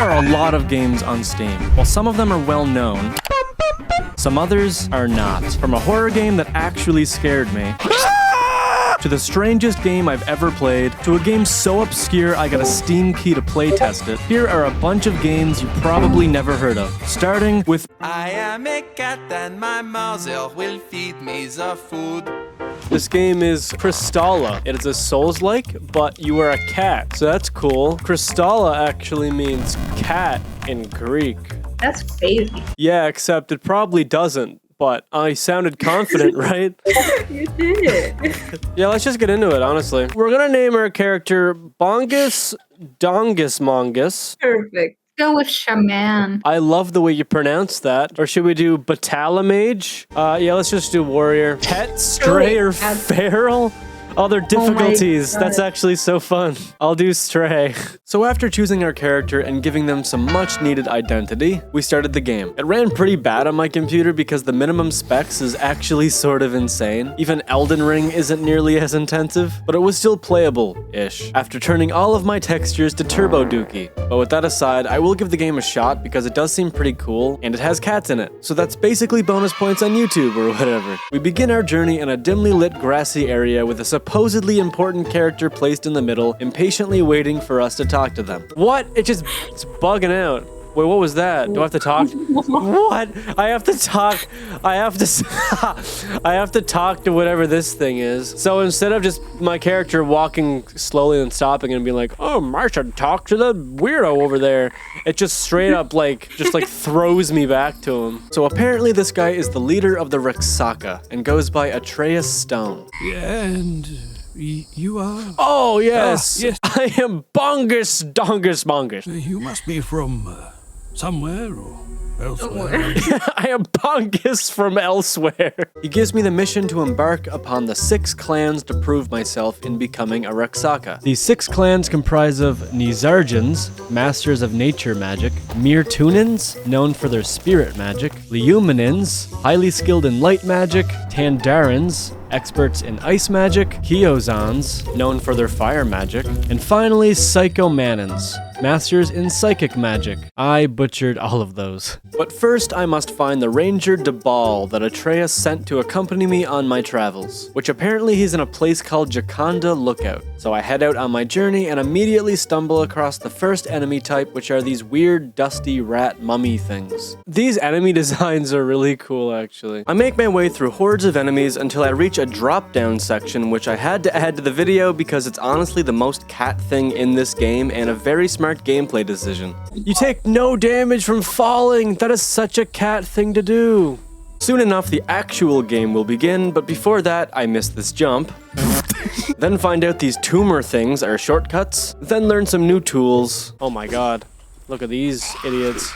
are a lot of games on Steam. While some of them are well known, some others are not. From a horror game that actually scared me, to the strangest game I've ever played, to a game so obscure I got a Steam key to playtest it, here are a bunch of games you probably never heard of. Starting with I am a cat and my mother will feed me the food. this game is Crystalla. It is a Souls-like, but you are a cat, so that's cool. Crystalla actually means cat in Greek. That's crazy. Yeah, except it probably doesn't, but I sounded confident, right? You did. Yeah, let's just get into it, honestly. We're gonna name our character Bongus Dongus Mongus. Perfect. Go with shaman. I love the way you pronounce that. Or should we do Batalamage? Yeah, let's just do warrior. Pet, stray, or feral? Other difficulties. That's actually so fun. I'll do stray. So after choosing our character and giving them some much needed identity, we started the game. It ran pretty bad on my computer because the minimum specs is actually sort of insane. Even Elden Ring isn't nearly as intensive, but it was still playable-ish after turning all of my textures to Turbo Dookie. But with that aside, I will give the game a shot because it does seem pretty cool and it has cats in it. So that's basically bonus points on YouTube or whatever. We begin our journey in a dimly lit grassy area with a supposedly important character placed in the middle, impatiently waiting for us to talk to them. What? It's bugging out. Wait, what was that? Do I have to talk? What? I have to talk. I have to talk to whatever this thing is. So instead of just my character walking slowly and stopping and being like, oh, I should talk to the weirdo over there, it just straight up just throws me back to him. So apparently this guy is the leader of the Rexaka and goes by Atreus Stone. Yeah, and you are? Oh, yes. Yes. I am Bongus Dongus Mongus. You must be from somewhere or elsewhere. I am Bongus from elsewhere. He gives me the mission to embark upon the 6 clans to prove myself in becoming a Rexaka. These 6 clans comprise of Nizarjans, masters of nature magic, Mirtunins, known for their spirit magic, Liuminins, highly skilled in light magic, Tandarans, experts in ice magic, Kiozans, known for their fire magic, and finally Psychomanins, masters in psychic magic. I butchered all of those. But first I must find the Ranger Debal that Atreus sent to accompany me on my travels, which apparently he's in a place called Jaconda Lookout. So I head out on my journey and immediately stumble across the first enemy type, which are these weird dusty rat mummy things. These enemy designs are really cool actually. I make my way through hordes of enemies until I reach a drop-down section, which I had to add to the video because it's honestly the most cat thing in this game and a very smart gameplay decision. You take no damage from falling! That is such a cat thing to do! Soon enough, the actual game will begin, but before that, I missed this jump. Then find out these tumor things are shortcuts. Then learn some new tools. Oh my god. Look at these idiots.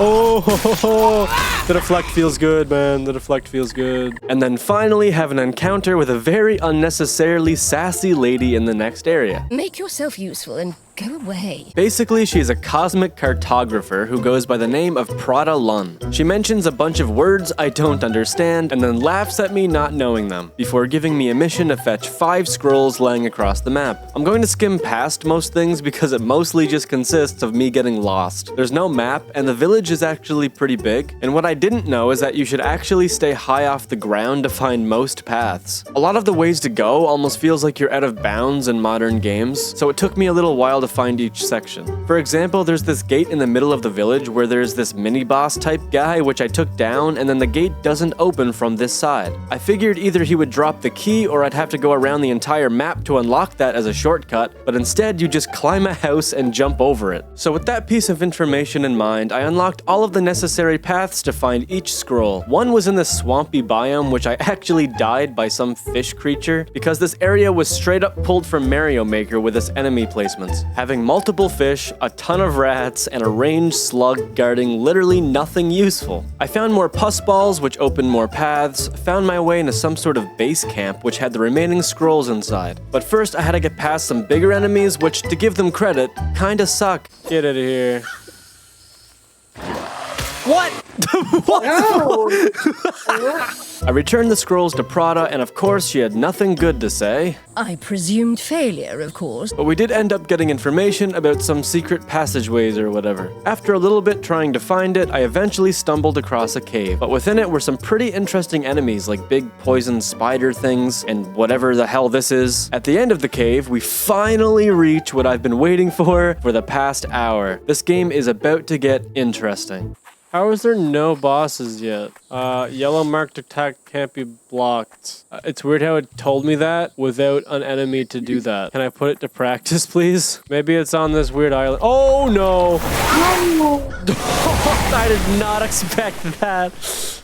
Oh, ho, ho, ho. The deflect feels good, man. The deflect feels good. And then finally have an encounter with a very unnecessarily sassy lady in the next area. Make yourself useful and go away. Basically, she's a cosmic cartographer who goes by the name of Prada Lun. She mentions a bunch of words I don't understand and then laughs at me not knowing them, before giving me a mission to fetch 5 scrolls laying across the map. I'm going to skim past most things because it mostly just consists of me getting lost. There's no map, and the village is actually pretty big, and what I didn't know is that you should actually stay high off the ground to find most paths. A lot of the ways to go almost feels like you're out of bounds in modern games, so it took me a little while to find each section. For example, there's this gate in the middle of the village where there's this mini-boss type guy which I took down, and then the gate doesn't open from this side. I figured either he would drop the key or I'd have to go around the entire map to unlock that as a shortcut, but instead you just climb a house and jump over it. So with that piece of information in mind, I unlocked all of the necessary paths to find each scroll. One was in this swampy biome which I actually died by some fish creature because this area was straight up pulled from Mario Maker with its enemy placements, having multiple fish, a ton of rats, and a ranged slug guarding literally nothing useful. I found more pus balls which opened more paths, found my way into some sort of base camp which had the remaining scrolls inside. But first I had to get past some bigger enemies which, to give them credit, kinda suck. Get out of here. What? No. I returned the scrolls to Prada, and of course she had nothing good to say. I presumed failure, of course. But we did end up getting information about some secret passageways or whatever. After a little bit trying to find it, I eventually stumbled across a cave. But within it were some pretty interesting enemies like big poison spider things and whatever the hell this is. At the end of the cave, we finally reach what I've been waiting for the past hour. This game is about to get interesting. How is there no bosses yet? Yellow marked attack can't be blocked. It's weird how it told me that without an enemy to do that. Can I put it to practice, please? Maybe it's on this weird island. Oh no! I did not expect that.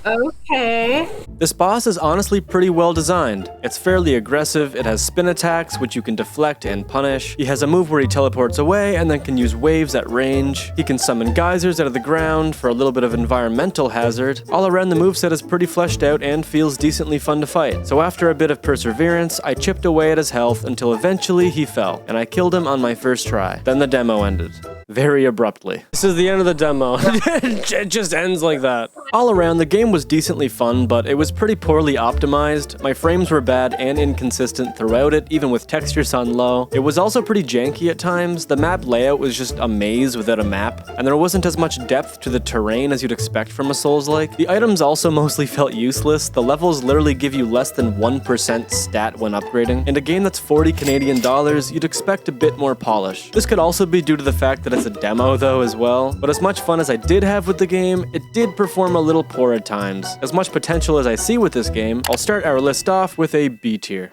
Okay. This boss is honestly pretty well designed. It's fairly aggressive, it has spin attacks which you can deflect and punish. He has a move where he teleports away and then can use waves at range. He can summon geysers out of the ground for a little bit of environmental hazard. All around the moveset is pretty fleshed out and feels decently fun to fight. So after a bit of perseverance, I chipped away at his health until eventually he fell, and I killed him on my first try. Then the demo ended. Very abruptly. This is the end of the demo. It just ends like that. All around, the game was decently fun, but it was pretty poorly optimized. My frames were bad and inconsistent throughout it, even with textures on low. It was also pretty janky at times. The map layout was just a maze without a map, and there wasn't as much depth to the terrain as you'd expect from a Souls-like. The items also mostly felt useless. The levels literally give you less than 1% stat when upgrading. In a game that's 40 Canadian dollars, you'd expect a bit more polish. This could also be due to the fact that it's a demo though as well, but as much fun as I did have with the game, it did perform a little poor at times. As much potential as I see with this game, I'll start our list off with a B tier.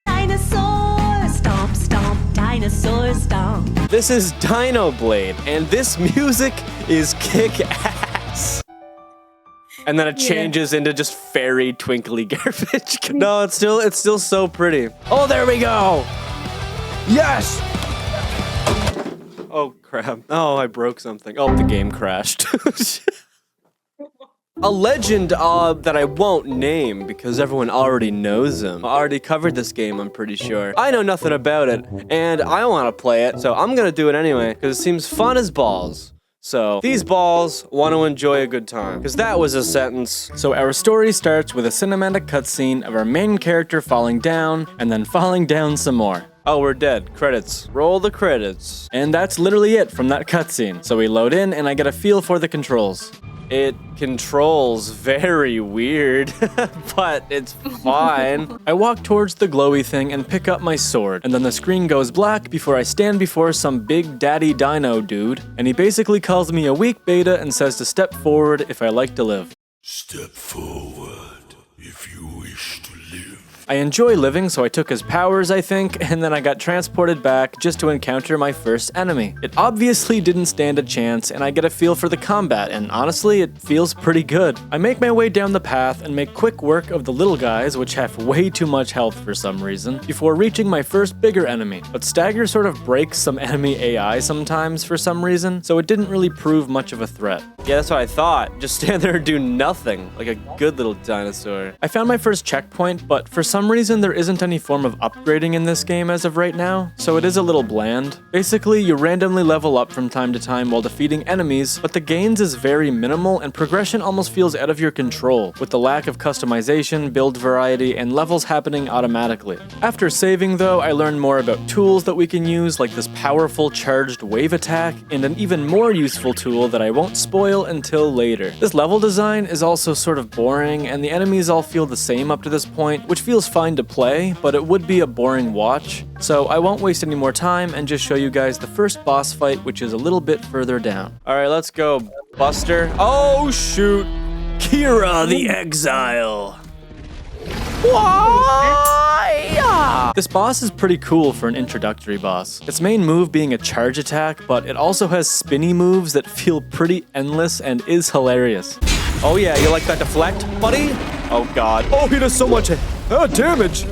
Dinosaur stomp, stomp, dinosaur stomp. This is Dino Blade, and this music is kick-ass. And then it changes into just fairy twinkly garbage. No, it's still so pretty. Oh, there we go. Yes. Oh crap. Oh, I broke something. Oh, the game crashed. A legend that I won't name because everyone already knows him. I already covered this game, I'm pretty sure. I know nothing about it, and I want to play it, so I'm gonna do it anyway, because it seems fun as balls. So, these balls want to enjoy a good time, because that was a sentence. So our story starts with a cinematic cutscene of our main character falling down, and then falling down some more. Oh, we're dead. Credits. Roll the credits. And that's literally it from that cutscene. So we load in, and I get a feel for the controls. It controls very weird, but it's fine. I walk towards the glowy thing and pick up my sword, and then the screen goes black before I stand before some big daddy dino dude, and he basically calls me a weak beta and says to step forward if I like to live. Step forward if you wish to live. I enjoy living, so I took his powers, I think, and then I got transported back just to encounter my first enemy. It obviously didn't stand a chance, and I get a feel for the combat, and honestly, it feels pretty good. I make my way down the path and make quick work of the little guys, which have way too much health for some reason, before reaching my first bigger enemy. But Stagger sort of breaks some enemy AI sometimes for some reason, so it didn't really prove much of a threat. Yeah, that's what I thought. Just stand there and do nothing, like a good little dinosaur. I found my first checkpoint, but for some reason there isn't any form of upgrading in this game as of right now, so it is a little bland. Basically, you randomly level up from time to time while defeating enemies, but the gains is very minimal and progression almost feels out of your control, with the lack of customization, build variety, and levels happening automatically. After saving though, I learned more about tools that we can use, like this powerful charged wave attack, and an even more useful tool that I won't spoil until later. This level design is also sort of boring, and the enemies all feel the same up to this point, which feels fine to play, but it would be a boring watch. So I won't waste any more time and just show you guys the first boss fight, which is a little bit further down. Alright, let's go, Buster. Oh shoot! Kira the Exile! Why? This boss is pretty cool for an introductory boss. Its main move being a charge attack, but it also has spinny moves that feel pretty endless and is hilarious. Oh yeah, you like that deflect, buddy? Oh god. Oh, he does so much damage!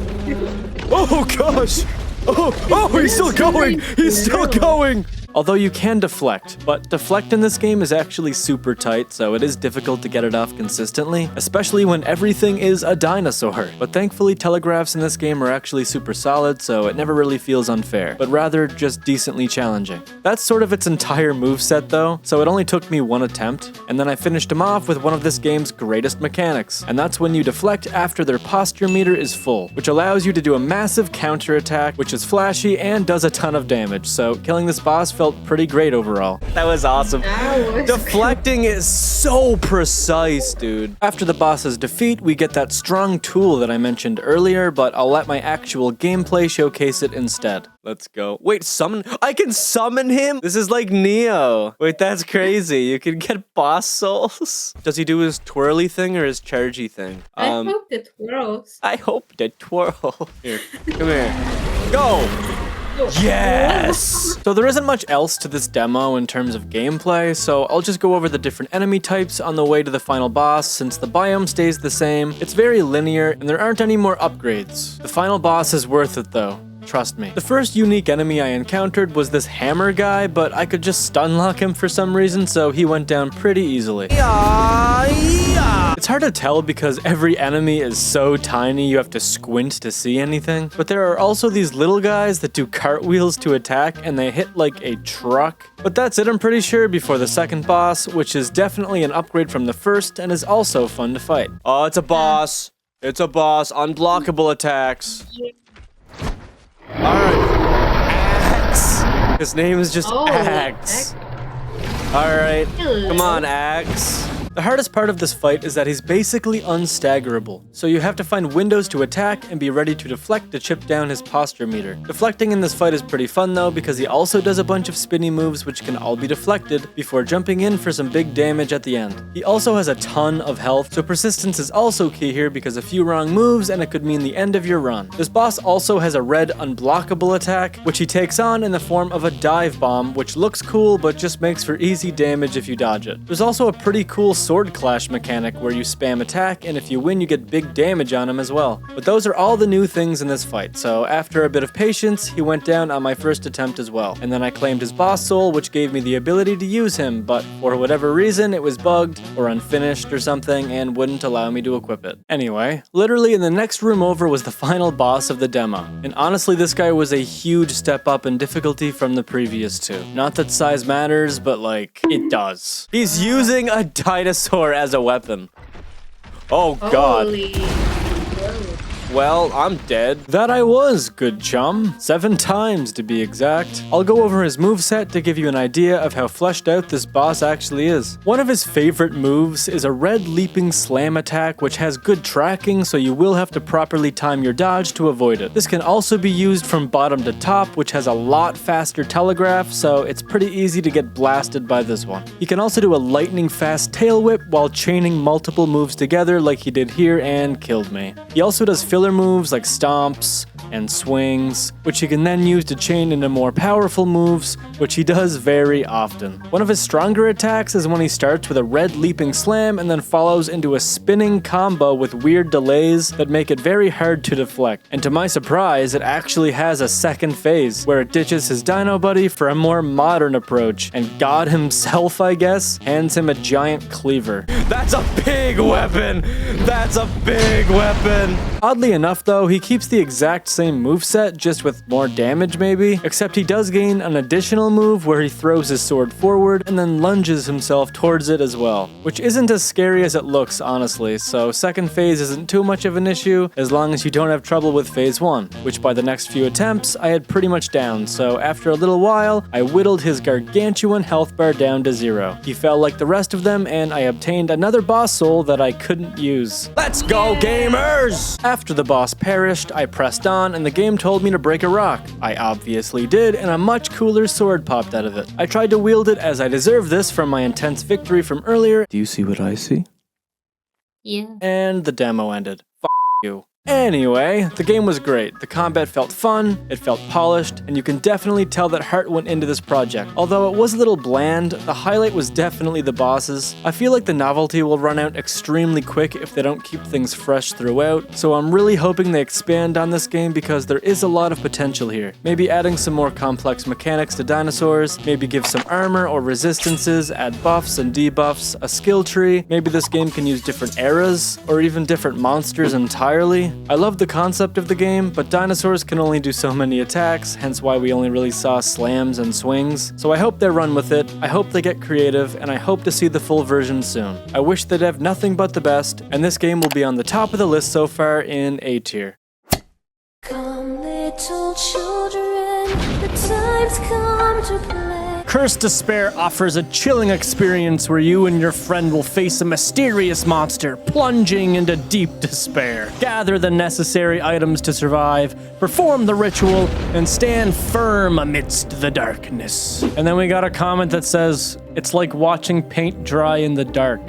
Oh gosh! Oh, he's still going! He's still going! although you can deflect, but deflect in this game is actually super tight, so it is difficult to get it off consistently, especially when everything is a dinosaur. But thankfully telegraphs in this game are actually super solid, so it never really feels unfair, but rather just decently challenging. That's sort of its entire moveset though, so it only took me one attempt, and then I finished him off with one of this game's greatest mechanics, and that's when you deflect after their posture meter is full, which allows you to do a massive counter attack, which is flashy and does a ton of damage, so killing this boss felt pretty great overall. That was awesome. Deflecting is so precise, dude. After the boss's defeat, we get that strong tool that I mentioned earlier, but I'll let my actual gameplay showcase it instead. Let's go. Wait, summon? I can summon him? This is like Neo. Wait, that's crazy. You can get boss souls? Does he do his twirly thing or his chargy thing? I hope it twirls. I hope they twirl. Here, come here. Go! Yes! So there isn't much else to this demo in terms of gameplay, so I'll just go over the different enemy types on the way to the final boss since the biome stays the same, it's very linear, and there aren't any more upgrades. The final boss is worth it though. Trust me. The first unique enemy I encountered was this hammer guy, but I could just stun lock him for some reason, so he went down pretty easily. It's hard to tell because every enemy is so tiny you have to squint to see anything, but there are also these little guys that do cartwheels to attack and they hit like a truck. But that's it, I'm pretty sure, before the second boss, which is definitely an upgrade from the first and is also fun to fight. Oh, it's a boss. It's a boss. Unblockable attacks. Alright. Axe. His name is just Axe. Alright. Come on, Axe. The hardest part of this fight is that he's basically unstaggerable, so you have to find windows to attack and be ready to deflect to chip down his posture meter. Deflecting in this fight is pretty fun though, because he also does a bunch of spinny moves which can all be deflected before jumping in for some big damage at the end. He also has a ton of health, so persistence is also key here because a few wrong moves and it could mean the end of your run. This boss also has a red unblockable attack, which he takes on in the form of a dive bomb, which looks cool but just makes for easy damage if you dodge it. There's also a pretty cool sword clash mechanic where you spam attack, and if you win you get big damage on him as well. But those are all the new things in this fight, so after a bit of patience, he went down on my first attempt as well. And then I claimed his boss soul, which gave me the ability to use him, but for whatever reason it was bugged or unfinished or something and wouldn't allow me to equip it. Anyway, literally in the next room over was the final boss of the demo, and honestly this guy was a huge step up in difficulty from the previous two. Not that size matters, but like, it does. He's using a dinosaur as a weapon. Oh god. Holy. Well, I'm dead. That I was, good chum. 7 times to be exact. I'll go over his moveset to give you an idea of how fleshed out this boss actually is. One of his favorite moves is a red leaping slam attack which has good tracking, so you will have to properly time your dodge to avoid it. This can also be used from bottom to top, which has a lot faster telegraph, so it's pretty easy to get blasted by this one. He can also do a lightning fast tail whip while chaining multiple moves together like he did here and killed me. He also does filler moves like stomps and swings, which he can then use to chain into more powerful moves, which he does very often. One of his stronger attacks is when he starts with a red leaping slam and then follows into a spinning combo with weird delays that make it very hard to deflect. And to my surprise, it actually has a second phase, where it ditches his dino buddy for a more modern approach, and God himself, I guess, hands him a giant cleaver. That's a big weapon! That's a big weapon! Oddly enough though, he keeps the exact same moveset, just with more damage maybe, except he does gain an additional move where he throws his sword forward and then lunges himself towards it as well, which isn't as scary as it looks honestly, so second phase isn't too much of an issue as long as you don't have trouble with phase 1, which by the next few attempts I had pretty much down, so after a little while I whittled his gargantuan health bar down to 0. He fell like the rest of them and I obtained another boss soul that I couldn't use. Let's go gamers! After the boss perished, I pressed on and the game told me to break a rock. I obviously did, and a much cooler sword popped out of it. I tried to wield it as I deserve this from my intense victory from earlier. Do you see what I see? Yeah. And the demo ended. F you. Anyway, the game was great. The combat felt fun, it felt polished, and you can definitely tell that heart went into this project. Although it was a little bland, the highlight was definitely the bosses. I feel like the novelty will run out extremely quick if they don't keep things fresh throughout, so I'm really hoping they expand on this game because there is a lot of potential here. Maybe adding some more complex mechanics to dinosaurs, maybe give some armor or resistances, add buffs and debuffs, a skill tree, maybe this game can use different eras, or even different monsters entirely. I love the concept of the game, but dinosaurs can only do so many attacks, hence why we only really saw slams and swings. So I hope they run with it, I hope they get creative, and I hope to see the full version soon. I wish they'd have nothing but the best, and this game will be on the top of the list so far in A tier. Come, little children, the time's come to play. Cursed Despair offers a chilling experience where you and your friend will face a mysterious monster plunging into deep despair. Gather the necessary items to survive, perform the ritual, and stand firm amidst the darkness. And then we got a comment that says, it's like watching paint dry in the dark.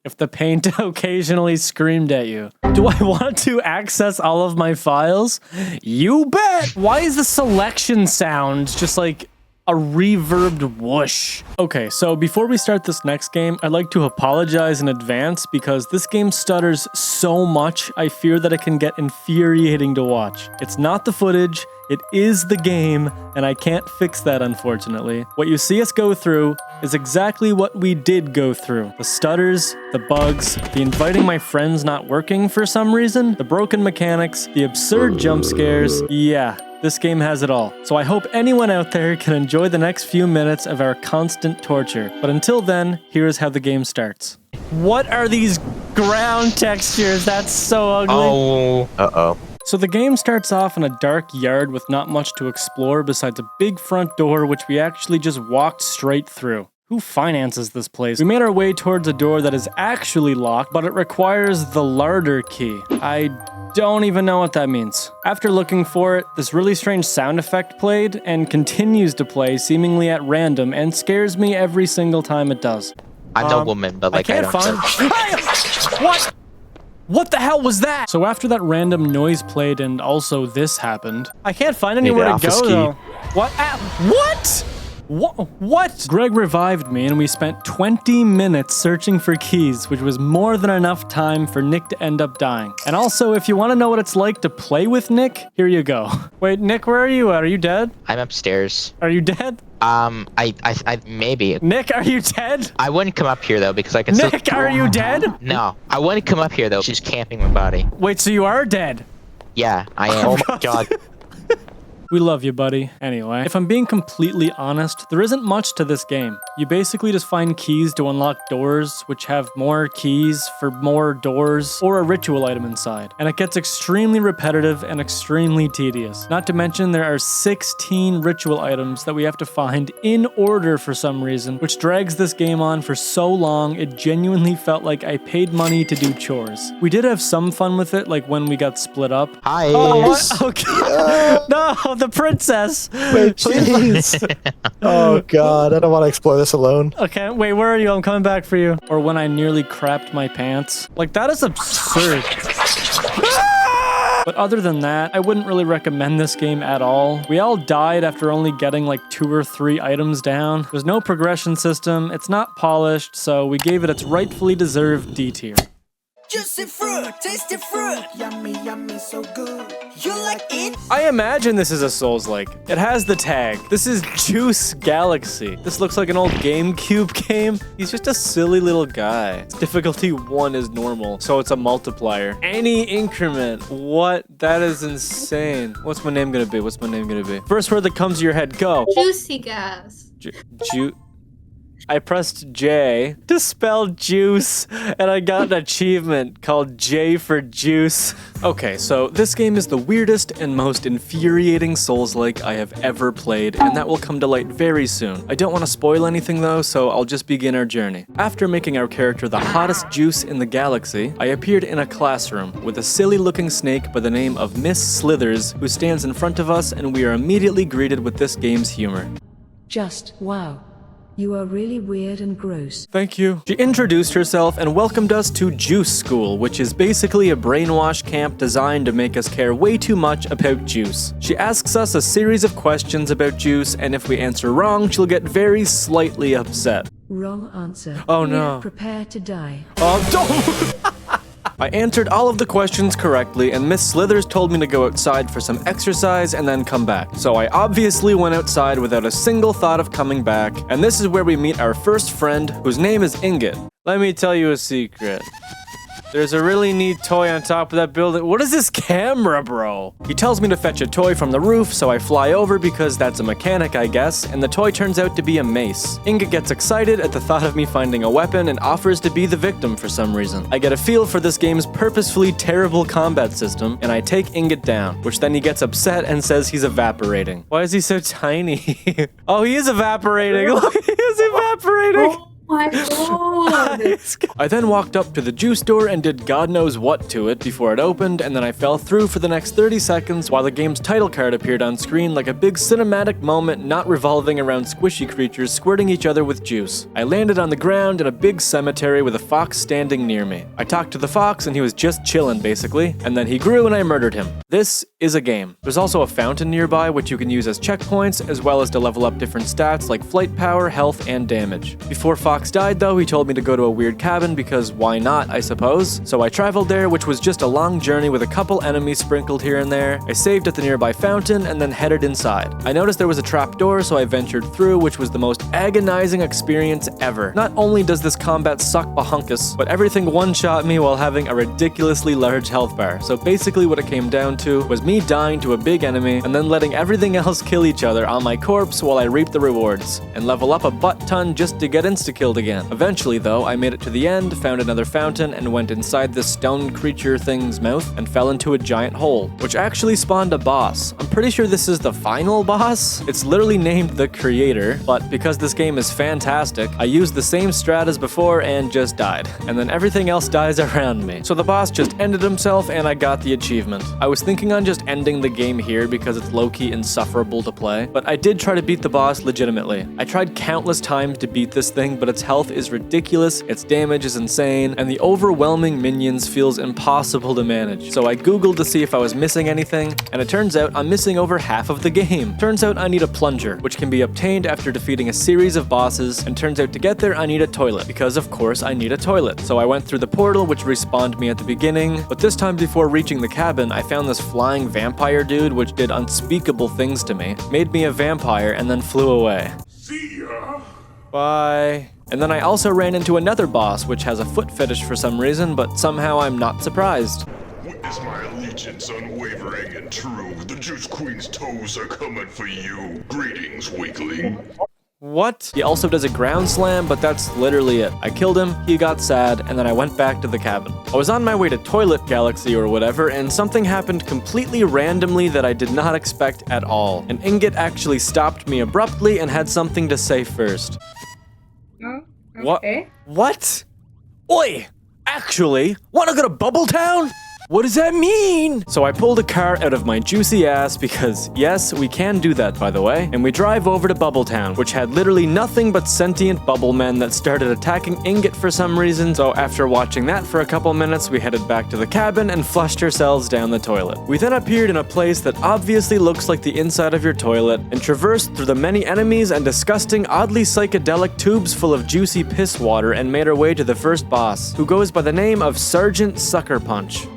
If the paint occasionally screamed at you. Do I want to access all of my files? You bet! Why is the selection sound just like a reverbed whoosh? Okay, so before we start this next game, I'd like to apologize in advance because this game stutters so much, I fear that it can get infuriating to watch. It's not the footage, it is the game, and I can't fix that unfortunately. What you see us go through is exactly what we did go through. The stutters, the bugs, the inviting my friends not working for some reason, the broken mechanics, the absurd jump scares, yeah. This game has it all. So I hope anyone out there can enjoy the next few minutes of our constant torture. But until then, here's how the game starts. What are these ground textures? That's so ugly. Oh. Uh-oh. So the game starts off in a dark yard with not much to explore besides a big front door which we actually just walked straight through. Who finances this place? We made our way towards a door that is actually locked, but it requires the larder key. I don't even know what that means. After looking for it, this really strange sound effect played and continues to play seemingly at random and scares me every single time it does. I'm no woman, but like I don't find. What? What the hell was that? So after that random noise played and also this happened, I can't find anywhere to go though. What? What? What? Greg revived me and we spent 20 minutes searching for keys, which was more than enough time for Nick to end up dying. And also, if you want to know what it's like to play with Nick, here you go. Wait, Nick, where are you at? Are you dead? I'm upstairs. Are you dead? I maybe. Nick, are you dead? I wouldn't come up here though because I can Nick, are you dead? No, I wouldn't come up here though. She's camping my body. Wait, so you are dead? Yeah, I am. Oh my god. We love you, buddy. Anyway, if I'm being completely honest, there isn't much to this game. You basically just find keys to unlock doors, which have more keys for more doors, or a ritual item inside. And it gets extremely repetitive and extremely tedious. Not to mention there are 16 ritual items that we have to find in order for some reason, which drags this game on for so long, it genuinely felt like I paid money to do chores. We did have some fun with it, like when we got split up. Hi. Oh, what? Okay. No, the princess. Wait, please. Oh god, I don't want to explore this alone. Okay, wait, where are you? I'm coming back for you. Or when I nearly crapped my pants. Like, that is absurd. But other than that, I wouldn't really recommend this game at all. We all died after only getting like 2 or 3 items down. There's no progression system, it's not polished, so we gave it its rightfully deserved D tier. Juicy fruit, tasty fruit, yummy, yummy, so good. You like it? I imagine this is a Souls-like. It has the tag. This is Juice Galaxy. This looks like an old GameCube game. He's just a silly little guy. Difficulty 1 is normal, so it's a multiplier. Any increment. What? That is insane. What's my name gonna be? What's my name gonna be? First word that comes to your head, go. Juicy gas. I pressed J to spell juice, and I got an achievement called J for juice. Okay, so this game is the weirdest and most infuriating Souls-like I have ever played, and that will come to light very soon. I don't want to spoil anything though, so I'll just begin our journey. After making our character the hottest juice in the galaxy, I appeared in a classroom with a silly-looking snake by the name of Miss Slithers, who stands in front of us, and we are immediately greeted with this game's humor. Just wow. You are really weird and gross. Thank you. She introduced herself and welcomed us to Juice School, which is basically a brainwash camp designed to make us care way too much about juice. She asks us a series of questions about juice, and if we answer wrong, she'll get very slightly upset. Wrong answer. Oh no. Prepare to die. Oh, don't! I answered all of the questions correctly, and Miss Slithers told me to go outside for some exercise and then come back. So I obviously went outside without a single thought of coming back, and this is where we meet our first friend, whose name is Ingot. Let me tell you a secret. There's a really neat toy on top of that building. What is this camera, bro? He tells me to fetch a toy from the roof, so I fly over because that's a mechanic, I guess, and the toy turns out to be a mace. Ingot gets excited at the thought of me finding a weapon and offers to be the victim for some reason. I get a feel for this game's purposefully terrible combat system, and I take Ingot down, which then he gets upset and says he's evaporating. Why is he so tiny? Oh, he is evaporating. Look, he is evaporating. Oh my god. I then walked up to the juice door and did God knows what to it before it opened, and then I fell through for the next 30 seconds while the game's title card appeared on screen like a big cinematic moment not revolving around squishy creatures squirting each other with juice. I landed on the ground in a big cemetery with a fox standing near me. I talked to the fox and he was just chilling basically, and then he grew and I murdered him. This is a game. There's also a fountain nearby which you can use as checkpoints as well as to level up different stats like flight power, health, and damage. Before Fox died though, he told me to go to a weird cabin because why not, I suppose. So I traveled there, which was just a long journey with a couple enemies sprinkled here and there. I saved at the nearby fountain and then headed inside. I noticed there was a trap door, so I ventured through, which was the most agonizing experience ever. Not only does this combat suck bahunkus, but everything one-shot me while having a ridiculously large health bar. So basically what it came down to was me dying to a big enemy and then letting everything else kill each other on my corpse while I reaped the rewards and level up a butt ton just to get insta-killed again. Eventually though, I made it to the end, found another fountain, and went inside this stone creature thing's mouth and fell into a giant hole, which actually spawned a boss. I'm pretty sure this is the final boss. It's literally named the Creator, but because this game is fantastic, I used the same strat as before and just died. And then everything else dies around me. So the boss just ended himself and I got the achievement. I was thinking on just ending the game here because it's low-key insufferable to play, but I did try to beat the boss legitimately. I tried countless times to beat this thing, but its health is ridiculous, its damage is insane, and the overwhelming minions feels impossible to manage. So I googled to see if I was missing anything, and it turns out I'm missing over half of the game. Turns out I need a plunger, which can be obtained after defeating a series of bosses, and turns out to get there I need a toilet, because of course I need a toilet. So I went through the portal, which respawned me at the beginning, but this time before reaching the cabin, I found this flying vampire dude which did unspeakable things to me, made me a vampire, and then flew away. See ya. Bye. And then I also ran into another boss which has a foot fetish for some reason, but somehow I'm not surprised. Is my allegiance unwavering and true? The Juice Queen's toes are coming for you. Greetings, weakling. What? He also does a ground slam, but that's literally it. I killed him, he got sad, and then I went back to the cabin. I was on my way to Toilet Galaxy or whatever, and something happened completely randomly that I did not expect at all. And Ingot actually stopped me abruptly and had something to say first. Oh, okay. What? Oi! Actually, wanna go to Bubble Town? What does that mean? So I pulled a car out of my juicy ass because, yes, we can do that, by the way, and we drive over to Bubble Town, which had literally nothing but sentient bubble men that started attacking Ingot for some reason, so after watching that for a couple minutes, we headed back to the cabin and flushed ourselves down the toilet. We then appeared in a place that obviously looks like the inside of your toilet, and traversed through the many enemies and disgusting, oddly psychedelic tubes full of juicy piss water and made our way to the first boss, who goes by the name of Sergeant Sucker Punch.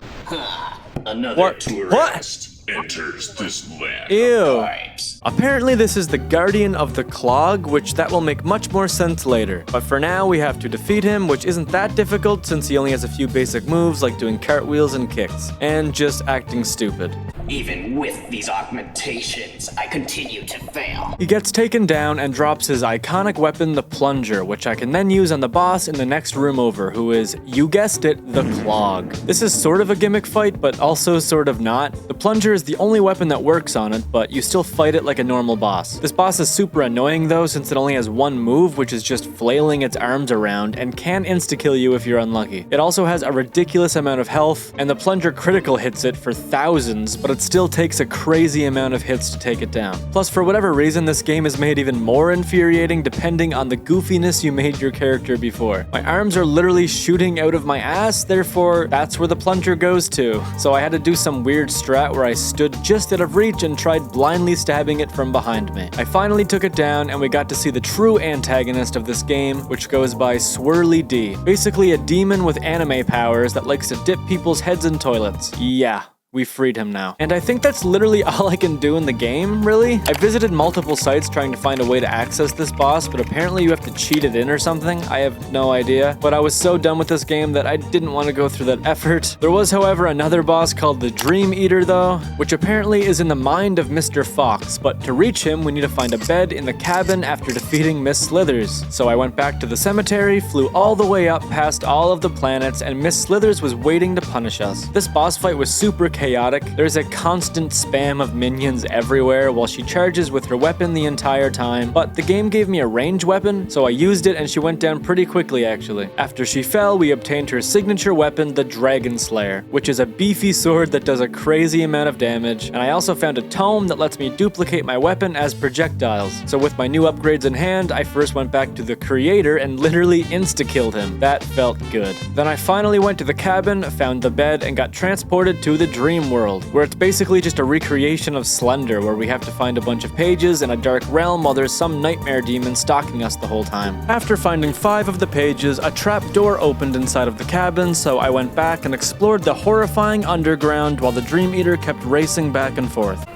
Another tourist enters this land Ew. of pipes. Apparently this is the Guardian of the Clog, which that will make much more sense later. But for now, we have to defeat him, which isn't that difficult since he only has a few basic moves like doing cartwheels and kicks, and just acting stupid. Even with these augmentations, I continue to fail. He gets taken down and drops his iconic weapon, the Plunger, which I can then use on the boss in the next room over, who is, you guessed it, the Clog. This is sort of a gimmick fight, but also sort of not. The Plunger is the only weapon that works on it, but you still fight it like a normal boss. This boss is super annoying though, since it only has one move, which is just flailing its arms around, and can insta-kill you if you're unlucky. It also has a ridiculous amount of health, and the Plunger critical hits it for thousands, but it's still takes a crazy amount of hits to take it down. Plus, for whatever reason, this game is made even more infuriating depending on the goofiness you made your character before. My arms are literally shooting out of my ass, therefore that's where the plunger goes to. So I had to do some weird strat where I stood just out of reach and tried blindly stabbing it from behind me. I finally took it down and we got to see the true antagonist of this game, which goes by Swirly D. Basically a demon with anime powers that likes to dip people's heads in toilets. Yeah. We freed him now. And I think that's literally all I can do in the game, really. I visited multiple sites trying to find a way to access this boss, but apparently you have to cheat it in or something. I have no idea. But I was so done with this game that I didn't want to go through that effort. There was, however, another boss called the Dream Eater, though, which apparently is in the mind of Mr. Fox. But to reach him, we need to find a bed in the cabin after defeating Miss Slithers. So I went back to the cemetery, flew all the way up past all of the planets, and Miss Slithers was waiting to punish us. This boss fight was super chaotic. There's a constant spam of minions everywhere while she charges with her weapon the entire time, but the game gave me a range weapon, so I used it and she went down pretty quickly actually. After she fell, we obtained her signature weapon, the Dragon Slayer, which is a beefy sword that does a crazy amount of damage, and I also found a tome that lets me duplicate my weapon as projectiles. So with my new upgrades in hand, I first went back to the creator and literally insta-killed him. That felt good. Then I finally went to the cabin, found the bed, and got transported to the dream world, where it's basically just a recreation of Slender, where we have to find a bunch of pages in a dark realm while there's some nightmare demon stalking us the whole time. After finding 5 of the pages, a trap door opened inside of the cabin, so I went back and explored the horrifying underground while the Dream Eater kept racing back and forth.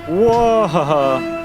Whoa!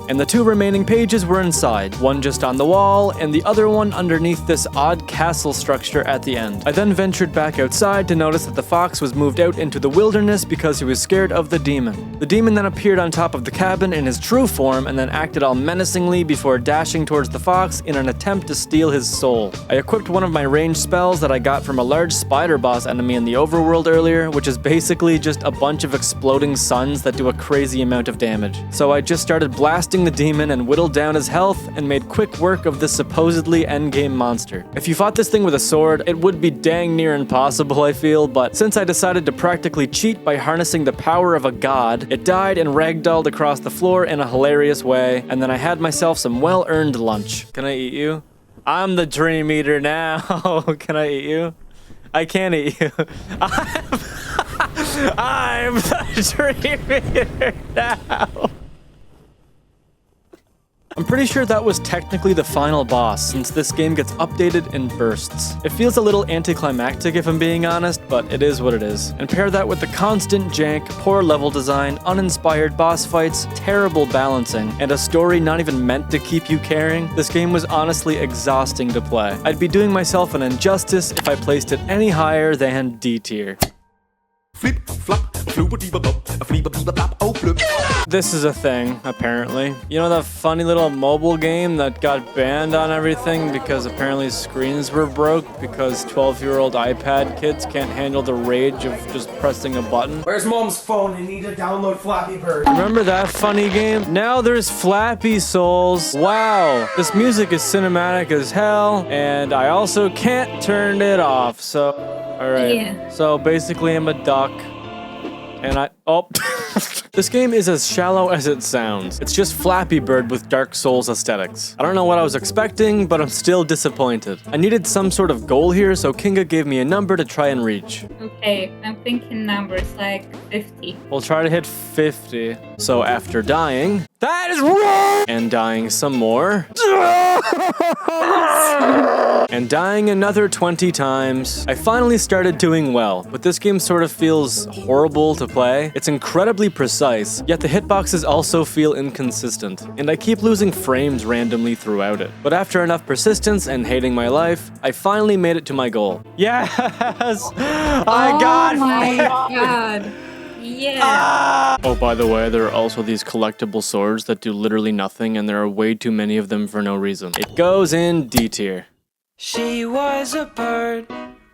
And the 2 remaining pages were inside, one just on the wall, and the other one underneath this odd castle structure at the end. I then ventured back outside to notice that the fox was moved out into the wilderness because he was scared of the demon. The demon then appeared on top of the cabin in his true form and then acted all menacingly before dashing towards the fox in an attempt to steal his soul. I equipped one of my ranged spells that I got from a large spider boss enemy in the overworld earlier, which is basically just a bunch of exploding suns that do a crazy amount of damage. So I just started blasting the demon and whittled down his health and made quick work of this supposedly endgame monster. If you fought this thing with a sword, it would be dang near impossible, I feel, but since I decided to practically cheat by harnessing the power of a god, it died and ragdolled across the floor in a hilarious way, and then I had myself some well-earned lunch. Can I eat you? I'm the Dream Eater now. Can I eat you? I can't eat you. I'm the Dream Eater now. I'm pretty sure that was technically the final boss, since this game gets updated in bursts. It feels a little anticlimactic if I'm being honest, but it is what it is. And pair that with the constant jank, poor level design, uninspired boss fights, terrible balancing, and a story not even meant to keep you caring, this game was honestly exhausting to play. I'd be doing myself an injustice if I placed it any higher than D tier. Flip, flop, This is a thing, apparently. You know that funny little mobile game that got banned on everything because apparently screens were broke because 12-year-old iPad kids can't handle the rage of just pressing a button? Where's mom's phone? I need to download Flappy Bird. Remember that funny game? Now there's Flappy Souls. Wow, this music is cinematic as hell, and I also can't turn it off, so... Alright, Yeah. So basically I'm a duck, and oh. This game is as shallow as it sounds. It's just Flappy Bird with Dark Souls aesthetics. I don't know what I was expecting, but I'm still disappointed. I needed some sort of goal here, so Kinga gave me a number to try and reach. Okay, I'm thinking numbers like 50. We'll try to hit 50. So after dying, that is wrong! And dying some more. And dying another 20 times, I finally started doing well, but this game sort of feels horrible to play. It's incredibly precise, yet the hitboxes also feel inconsistent, and I keep losing frames randomly throughout it. But after enough persistence and hating my life, I finally made it to my goal. Yes! I got it! Oh my god. Yeah. Oh, by the way, there are also these collectible swords that do literally nothing, and there are way too many of them for no reason. It goes in D tier. She was a bird,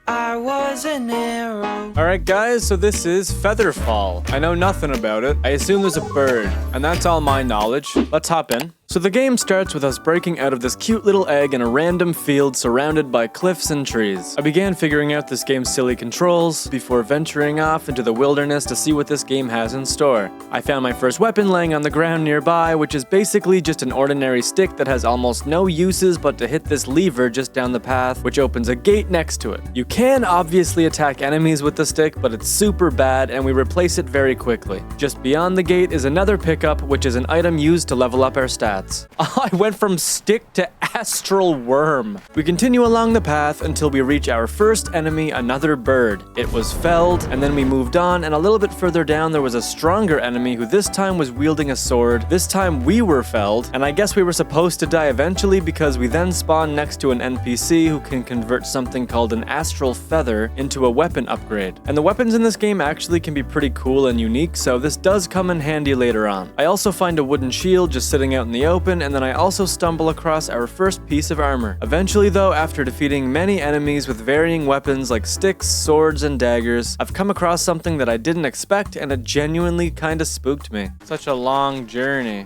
I was an arrow. Alright guys, so this is Featherfall. I know nothing about it. I assume there's a bird, and that's all my knowledge. Let's hop in. So the game starts with us breaking out of this cute little egg in a random field surrounded by cliffs and trees. I began figuring out this game's silly controls before venturing off into the wilderness to see what this game has in store. I found my first weapon laying on the ground nearby, which is basically just an ordinary stick that has almost no uses but to hit this lever just down the path, which opens a gate next to it. You can obviously attack enemies with the stick, but it's super bad and we replace it very quickly. Just beyond the gate is another pickup, which is an item used to level up our stats. I went from stick to astral worm. We continue along the path until we reach our first enemy, another bird. It was felled, and then we moved on, and a little bit further down there was a stronger enemy who this time was wielding a sword. This time we were felled, and I guess we were supposed to die eventually because we then spawned next to an NPC who can convert something called an astral feather into a weapon upgrade. And the weapons in this game actually can be pretty cool and unique, so this does come in handy later on. I also find a wooden shield just sitting out in the open, and then I also stumble across our first piece of armor. Eventually though, after defeating many enemies with varying weapons like sticks, swords, and daggers, I've come across something that I didn't expect, and it genuinely kinda spooked me. Such a long journey.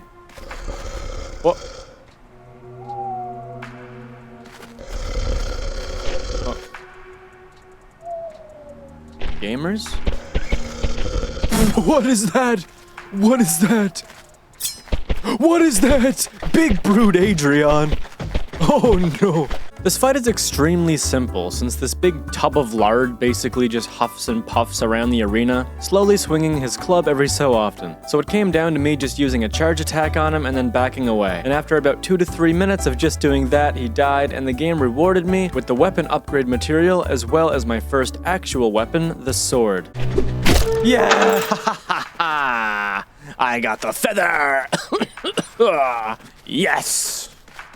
What? Oh. Gamers? What is that? What is that? What is that? Big brute Adrian. Oh no. This fight is extremely simple, since this big tub of lard basically just huffs and puffs around the arena, slowly swinging his club every so often. So it came down to me just using a charge attack on him and then backing away. And after about 2 to 3 minutes of just doing that, he died, and the game rewarded me with the weapon upgrade material as well as my first actual weapon, the sword. Yeah! I got the feather! Yes!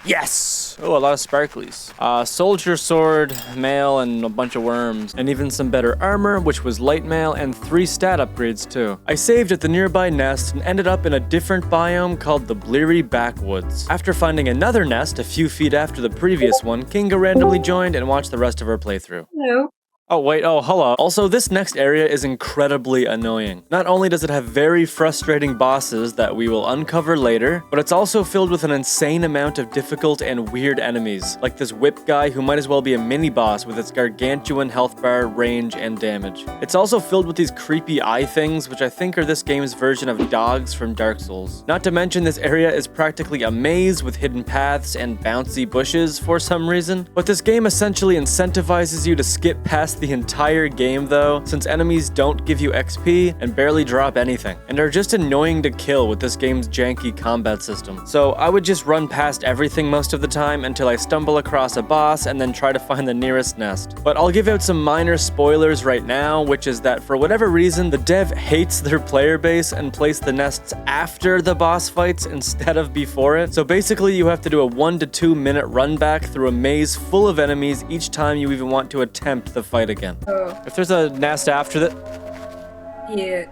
Yes! Oh, a lot of sparklies. Soldier sword, mail, and a bunch of worms. And even some better armor, which was light mail, and 3 stat upgrades too. I saved at the nearby nest and ended up in a different biome called the Bleary Backwoods. After finding another nest a few feet after the previous one, Kinga randomly joined and watched the rest of our playthrough. Hello. Oh wait, oh hello. Also, this next area is incredibly annoying. Not only does it have very frustrating bosses that we will uncover later, but it's also filled with an insane amount of difficult and weird enemies, like this whip guy who might as well be a mini-boss with its gargantuan health bar, range, and damage. It's also filled with these creepy eye things, which I think are this game's version of dogs from Dark Souls. Not to mention this area is practically a maze with hidden paths and bouncy bushes for some reason, but this game essentially incentivizes you to skip past the entire game though, since enemies don't give you XP and barely drop anything, and are just annoying to kill with this game's janky combat system. So I would just run past everything most of the time until I stumble across a boss and then try to find the nearest nest. But I'll give out some minor spoilers right now, which is that for whatever reason, the dev hates their player base and placed the nests after the boss fights instead of before it. So basically you have to do a 1 to 2 minute run back through a maze full of enemies each time you even want to attempt the fight again. Oh. If there's a nest after that... Yeah.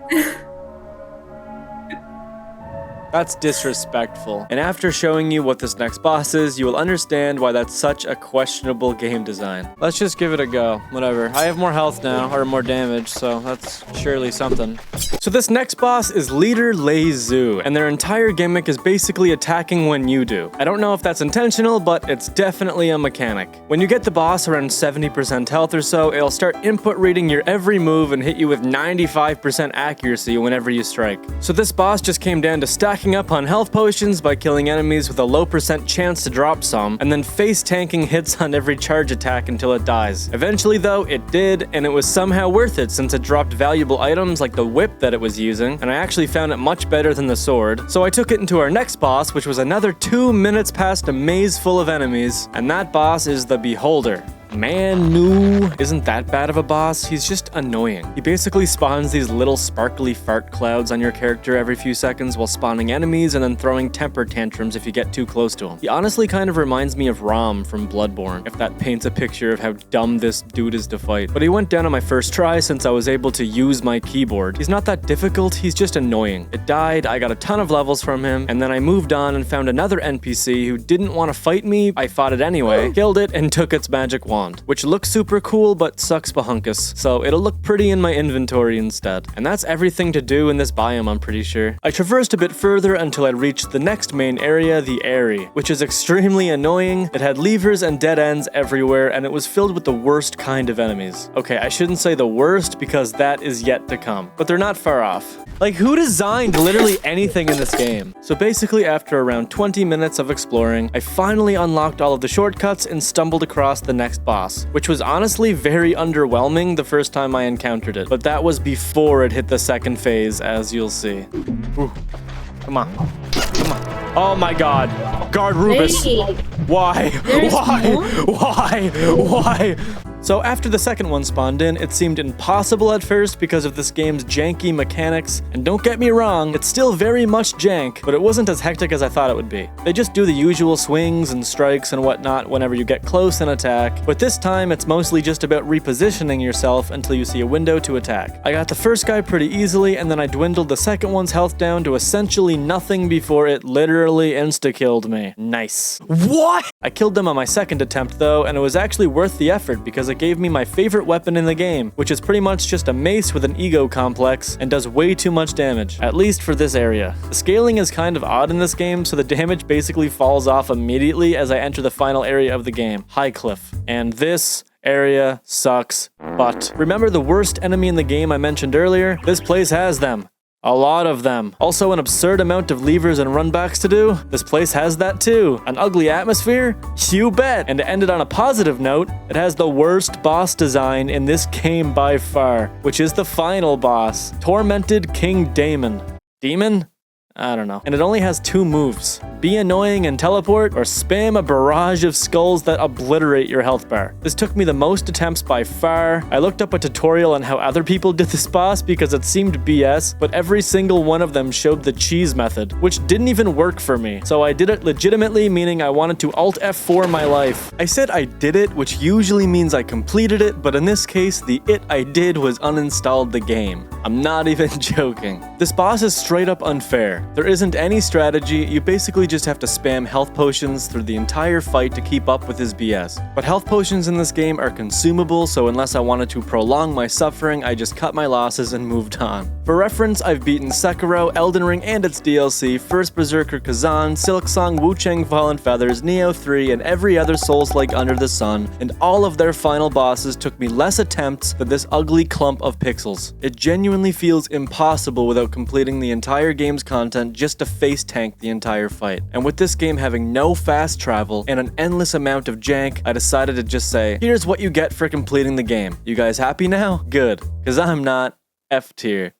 That's disrespectful. And after showing you what this next boss is, you will understand why that's such a questionable game design. Let's just give it a go. Whatever. I have more health now, or more damage, so that's surely something. So this next boss is Leader Lei Zhu, and their entire gimmick is basically attacking when you do. I don't know if that's intentional, but it's definitely a mechanic. When you get the boss around 70% health or so, it'll start input reading your every move and hit you with 95% accuracy whenever you strike. So this boss just came down to stacking up on health potions by killing enemies with a low % chance to drop some, and then face tanking hits on every charge attack until it dies. Eventually though, it did, and it was somehow worth it since it dropped valuable items like the whip that it was using, and I actually found it much better than the sword. So I took it into our next boss, which was another 2 minutes past a maze full of enemies, and that boss is the Beholder. Manu isn't that bad of a boss, he's just annoying. He basically spawns these little sparkly fart clouds on your character every few seconds while spawning enemies and then throwing temper tantrums if you get too close to him. He honestly kind of reminds me of Rom from Bloodborne, if that paints a picture of how dumb this dude is to fight. But he went down on my first try since I was able to use my keyboard. He's not that difficult, he's just annoying. It died, I got a ton of levels from him, and then I moved on and found another NPC who didn't want to fight me. I fought it anyway, killed it, and took its magic wand. wand, which looks super cool but sucks bahunkus, so it'll look pretty in my inventory instead. And that's everything to do in this biome, I'm pretty sure. I traversed a bit further until I reached the next main area, the Airy, which is extremely annoying. It had levers and dead ends everywhere, and it was filled with the worst kind of enemies. Okay, I shouldn't say the worst because that is yet to come, but they're not far off. Like, who designed literally anything in this game? So basically, after around 20 minutes of exploring, I finally unlocked all of the shortcuts and stumbled across the next boss, which was honestly very underwhelming the first time I encountered it, but that was before it hit the second phase, as you'll see. Ooh. Come on. Come on. Oh my god. Guard Rubus. Hey, Why? there's Why? more? Why? Why? So after the second one spawned in, it seemed impossible at first because of this game's janky mechanics, and don't get me wrong, it's still very much jank, but it wasn't as hectic as I thought it would be. They just do the usual swings and strikes and whatnot whenever you get close and attack, but this time it's mostly just about repositioning yourself until you see a window to attack. I got the first guy pretty easily, and then I dwindled the second one's health down to essentially nothing before it literally insta-killed me. Nice. What? I killed them on my second attempt though, and it was actually worth the effort because it gave me my favorite weapon in the game, which is pretty much just a mace with an ego complex and does way too much damage, at least for this area. The scaling is kind of odd in this game, so the damage basically falls off immediately as I enter the final area of the game, High Cliff. And this area sucks, but remember the worst enemy in the game I mentioned earlier? This place has them. A lot of them. Also an absurd amount of levers and runbacks to do. This place has that too. An ugly atmosphere? You bet. And to end it on a positive note, it has the worst boss design in this game by far, which is the final boss, Tormented King Damon. Demon? I don't know. And it only has 2 moves. Be annoying and teleport, or spam a barrage of skulls that obliterate your health bar. This took me the most attempts by far. I looked up a tutorial on how other people did this boss because it seemed BS, but every single one of them showed the cheese method, which didn't even work for me. So I did it legitimately, meaning I wanted to Alt F4 my life. I said I did it, which usually means I completed it, but in this case, the it I did was uninstalled the game. I'm not even joking. This boss is straight up unfair. There isn't any strategy, you basically just have to spam health potions through the entire fight to keep up with his BS. But health potions in this game are consumable, so unless I wanted to prolong my suffering, I just cut my losses and moved on. For reference, I've beaten Sekiro, Elden Ring and its DLC, First Berserker Kazan, Silksong, Wu Chang Fallen Feathers, Neo 3, and every other Souls-like under the sun, and all of their final bosses took me less attempts than this ugly clump of pixels. It genuinely feels impossible without completing the entire game's content just to face tank the entire fight. And with this game having no fast travel and an endless amount of jank, I decided to just say, here's what you get for completing the game. You guys happy now? Good. Cause I'm not. F tier.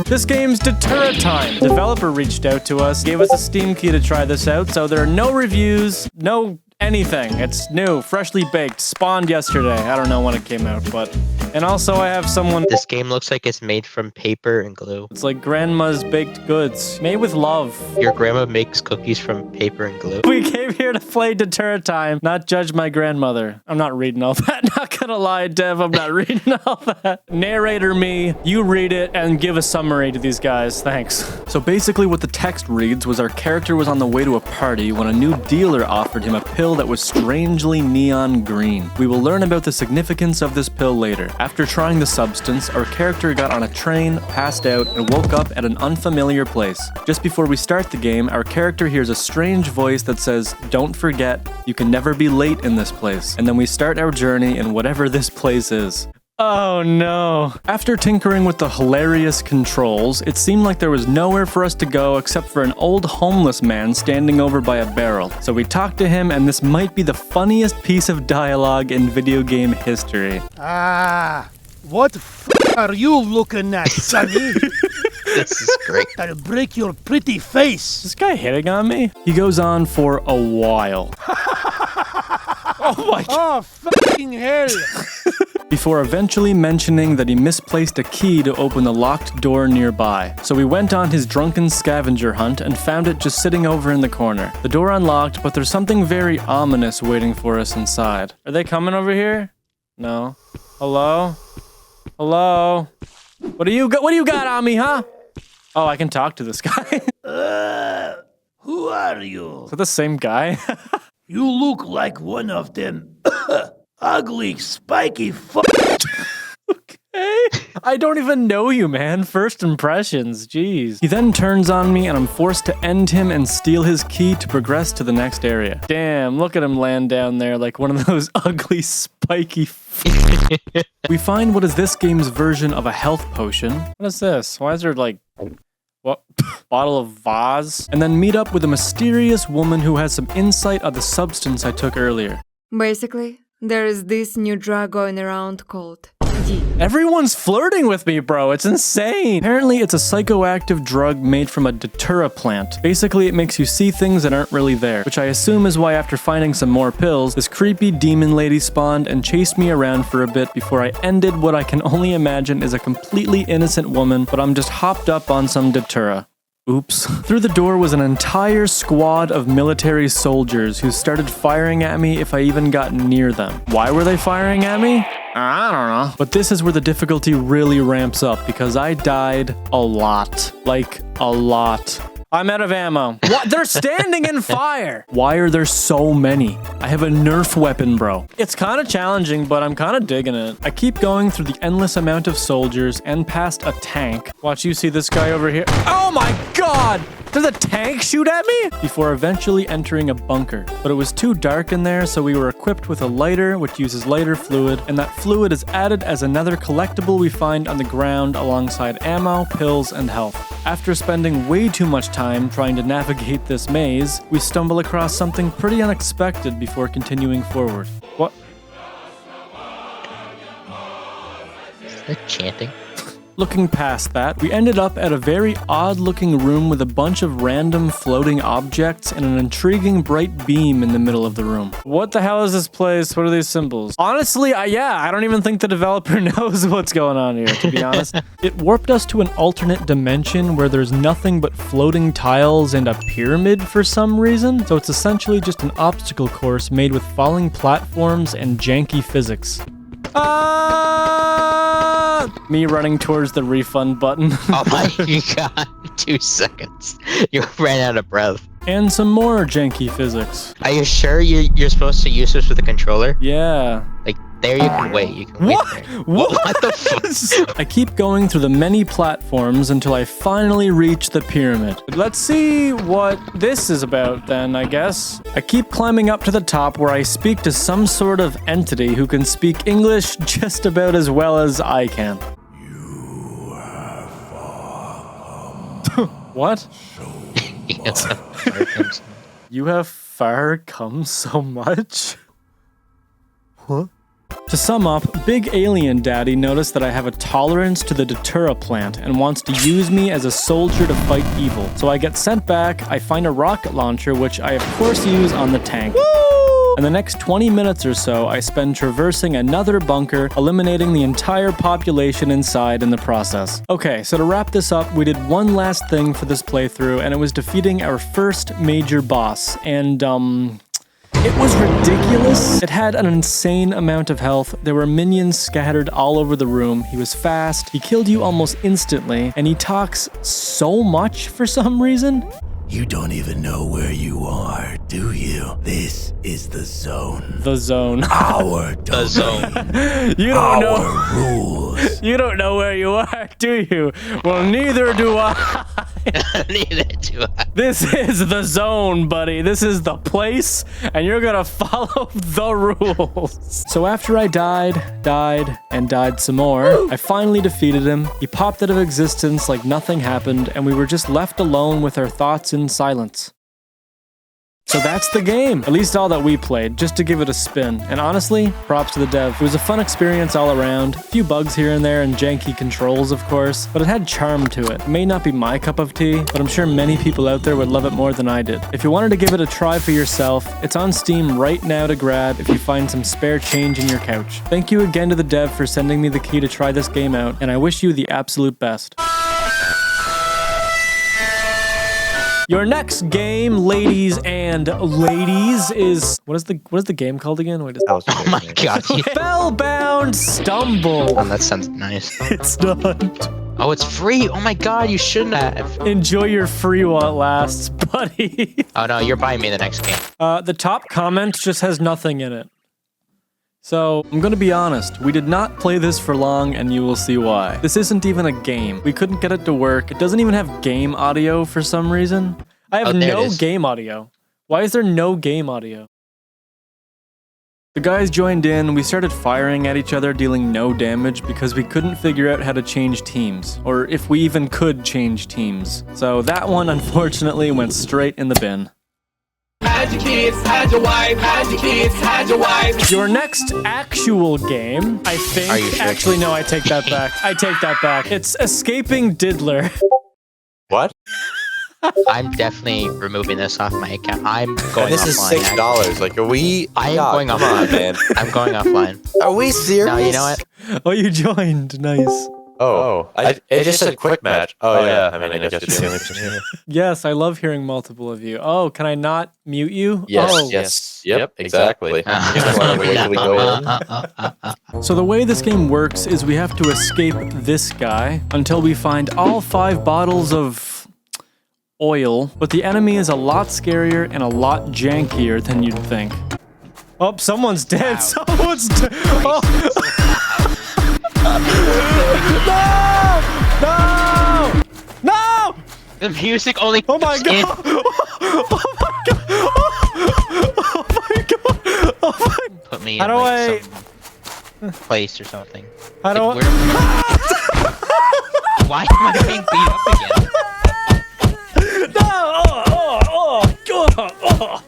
This game's Deterra Time. Developer reached out to us, gave us a Steam key to try this out, so there are no reviews, no anything. It's new, freshly baked, spawned yesterday. I don't know when it came out, but... And also I have someone... This game looks like it's made from paper and glue. It's like grandma's baked goods, made with love. Your grandma makes cookies from paper and glue. We came here to play Deterra Time, not judge my grandmother. I'm not reading all that, not gonna lie, Dev, I'm not reading all that. Narrator me, you read it and give a summary to these guys, thanks. So basically what the text reads was our character was on the way to a party when a new dealer offered him a pill that was strangely neon green. We will learn about the significance of this pill later. After trying the substance, our character got on a train, passed out, and woke up at an unfamiliar place. Just before we start the game, our character hears a strange voice that says, "Don't forget, you can never be late in this place." And then we start our journey in whatever this place is. Oh no. After tinkering with the hilarious controls, it seemed like there was nowhere for us to go except for an old homeless man standing over by a barrel. So we talked to him, and this might be the funniest piece of dialogue in video game history. Ah, what are you looking at, sonny? This is great. I'll break your pretty face. Is this guy hitting on me? He goes on for a while. Oh my god. Oh, fucking hell. Before eventually mentioning that he misplaced a key to open the locked door nearby. So we went on his drunken scavenger hunt and found it just sitting over in the corner. The door unlocked, but there's something very ominous waiting for us inside. Are they coming over here? No. Hello? Hello? What do you got on me, huh? Oh, I can talk to this guy. Who Who are you? Is that the same guy? You look like one of them ugly, spiky Hey, I don't even know you, man. First impressions, jeez. He then turns on me and I'm forced to end him and steal his key to progress to the next area. Damn, look at him land down there like one of those ugly, spiky We find what is this game's version of a health potion. What is this? Why is there like... what? Bottle of vase? And then meet up with a mysterious woman who has some insight on the substance I took earlier. Basically, there is this new drug going around called D. Everyone's flirting with me, bro. It's insane. Apparently, it's a psychoactive drug made from a datura plant. Basically, it makes you see things that aren't really there, which I assume is why after finding some more pills, this creepy demon lady spawned and chased me around for a bit before I ended what I can only imagine is a completely innocent woman, but I'm just hopped up on some datura. Oops. Through the door was an entire squad of military soldiers who started firing at me if I even got near them. Why were they firing at me? I don't know. But this is where the difficulty really ramps up because I died a lot. Like, a lot. I'm out of ammo. What? They're standing in fire! Why are there so many? I have a Nerf weapon, bro. It's kind of challenging, but I'm kind of digging it. I keep going through the endless amount of soldiers and past a tank. Watch you see this guy over here. Oh my god! Does a tank shoot at me? Before eventually entering a bunker. But it was too dark in there, so we were equipped with a lighter, which uses lighter fluid, and that fluid is added as another collectible we find on the ground alongside ammo, pills, and health. After spending way too much time trying to navigate this maze, we stumble across something pretty unexpected before continuing forward. What? Is that chanting? Looking past that, we ended up at a very odd-looking room with a bunch of random floating objects and an intriguing bright beam in the middle of the room. What the hell is this place? What are these symbols? Honestly, I don't even think the developer knows what's going on here, to be honest. It warped us to an alternate dimension where there's nothing but floating tiles and a pyramid for some reason. So it's essentially just an obstacle course made with falling platforms and janky physics. Me running towards the refund button. Oh my god, 2 seconds. You ran out of breath. And some more janky physics. Are you sure you're supposed to use this with a controller? Yeah. Like, there you can wait. You can wait there. What the fuck? I keep going through the many platforms until I finally reach the pyramid. Let's see what this is about then, I guess. I keep climbing up to the top where I speak to some sort of entity who can speak English just about as well as I can. You have What? Yes. You have far come so much? What? To sum up, Big Alien Daddy noticed that I have a tolerance to the datura plant and wants to use me as a soldier to fight evil. So I get sent back, I find a rocket launcher, which I of course use on the tank. Woo! And the next 20 minutes or so, I spend traversing another bunker, eliminating the entire population inside in the process. Okay, so to wrap this up, we did one last thing for this playthrough, and it was defeating our first major boss, and it was ridiculous. It had an insane amount of health. There were minions scattered all over the room. He was fast. He killed you almost instantly. And he talks so much for some reason. You don't even know where you are, do you? This is the zone. The zone. Our The zone. You don't know. Our rules. You don't know where you are, do you? Well, neither do I. Neither do I. This is the zone, buddy. This is the place, and you're gonna follow the rules. So after I died, and died some more, I finally defeated him. He popped out of existence like nothing happened, and we were just left alone with our thoughts in silence. So that's the game, at least all that we played, just to give it a spin. And honestly, props to the dev. It was a fun experience all around. A few bugs here and there and janky controls, of course, but it had charm to it. It may not be my cup of tea, but I'm sure many people out there would love it more than I did. If you wanted to give it a try for yourself, it's on Steam right now to grab if you find some spare change in your couch. Thank you again to the dev for sending me the key to try this game out, and I wish you the absolute best. Your next game, ladies and ladies, is what is the game called again? Wait, Oh my god. Spellbound Stumble. That sounds nice. It's not. Oh, it's free. Oh my god, you shouldn't have. Enjoy your free while it lasts, buddy. Oh no, you're buying me the next game. The top comment just has nothing in it. So, I'm gonna be honest, we did not play this for long and you will see why. This isn't even a game. We couldn't get it to work. It doesn't even have game audio for some reason. I have no game audio. Why is there no game audio? The guys joined in, we started firing at each other, dealing no damage because we couldn't figure out how to change teams, or if we even could change teams. So that one, unfortunately, went straight in the bin. Hide your kids, hide your wife, hide your kids, hide your wife. Your next actual game, I think... Are you sure? Actually, no, I take that back. I take that back. It's Escaping Diddler. What? I'm definitely removing this off my account. I'm going This offline. is $6. Like, are we? I am God, going come offline, on, man. I'm going offline. Are we serious? No, you know what? Oh, you joined. Nice. Oh, it just said quick match. Oh yeah. I mean, I guess it's the only person here. Yes, I love hearing multiple of you. Oh, can I not mute you? Yes. Oh. Yes. Yep. Exactly. So the way this game works is we have to escape this guy until we find all 5 bottles of oil, but the enemy is a lot scarier and a lot jankier than you'd think. Oh, someone's dead. Wow. Someone's dead. Oh. No! No! No! The music only. Oh my kicks god! in. Oh my god! Oh my god! Oh my... Put me How in do like some place or something. How do I... Why am I being beat up again? No! Oh.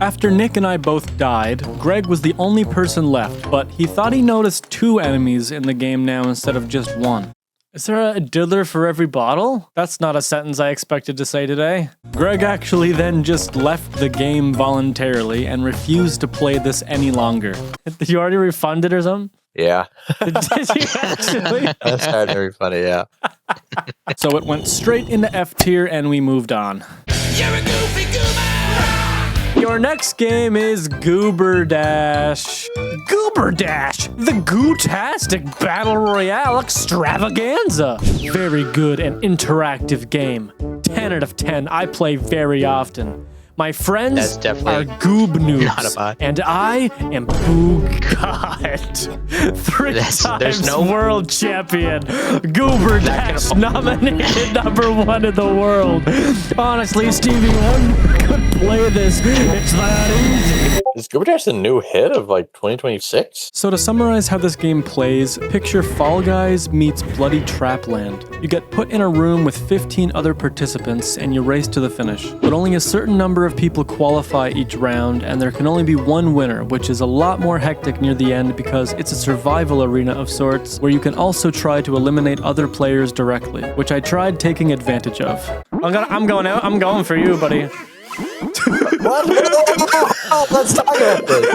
After Nick and I both died, Greg was the only person left, but he thought he noticed 2 enemies in the game now instead of just 1. Is there a diddler for every bottle? That's not a sentence I expected to say today. Greg actually then just left the game voluntarily and refused to play this any longer. Did you already refund it or something? Yeah. Did you actually? That's very funny. Yeah. So it went straight into F tier and we moved on. You're a goofy goober. Your next game is Goober Dash. Goober Dash, the Goo-tastic Battle Royale extravaganza. Very good and interactive game. 10 out of 10. I play very often. My friends are Goob Noobs, and I am Boo God. 3 times world champion. Goober Dash nominated #1 in the world. Honestly, Stevie Wonder could play this. It's that easy. Is Goober Dash the new hit of like 2026? So to summarize how this game plays, picture Fall Guys meets Bloody Trapland. You get put in a room with 15 other participants and you race to the finish. But only a certain number of people qualify each round, and there can only be 1 winner, which is a lot more hectic near the end because it's a survival arena of sorts where you can also try to eliminate other players directly, which I tried taking advantage of. I'm going out. I'm going for you, buddy. What? Oh, let's talk about this.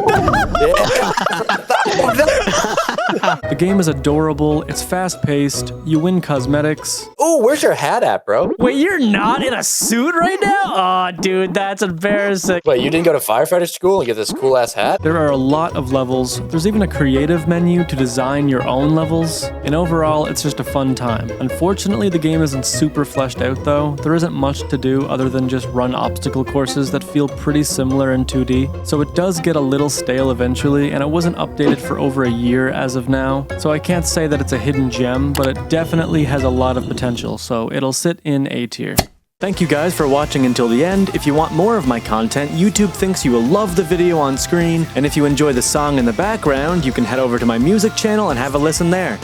The game is adorable, it's fast-paced, you win cosmetics. Oh, where's your hat at, bro? Wait, you're not in a suit right now? Aw, dude, that's embarrassing. Wait, you didn't go to firefighter school and get this cool-ass hat? There are a lot of levels. There's even a creative menu to design your own levels. And overall, it's just a fun time. Unfortunately, the game isn't super fleshed out, though. There isn't much to do other than just run obstacle courses that feel pretty similar in 2D. So it does get a little stale eventually, and it wasn't updated for over a year as of now. So I can't say that it's a hidden gem, but it definitely has a lot of potential, so it'll sit in A tier. Thank you guys for watching until the end. If you want more of my content, YouTube thinks you will love the video on screen, and if you enjoy the song in the background, you can head over to my music channel and have a listen there.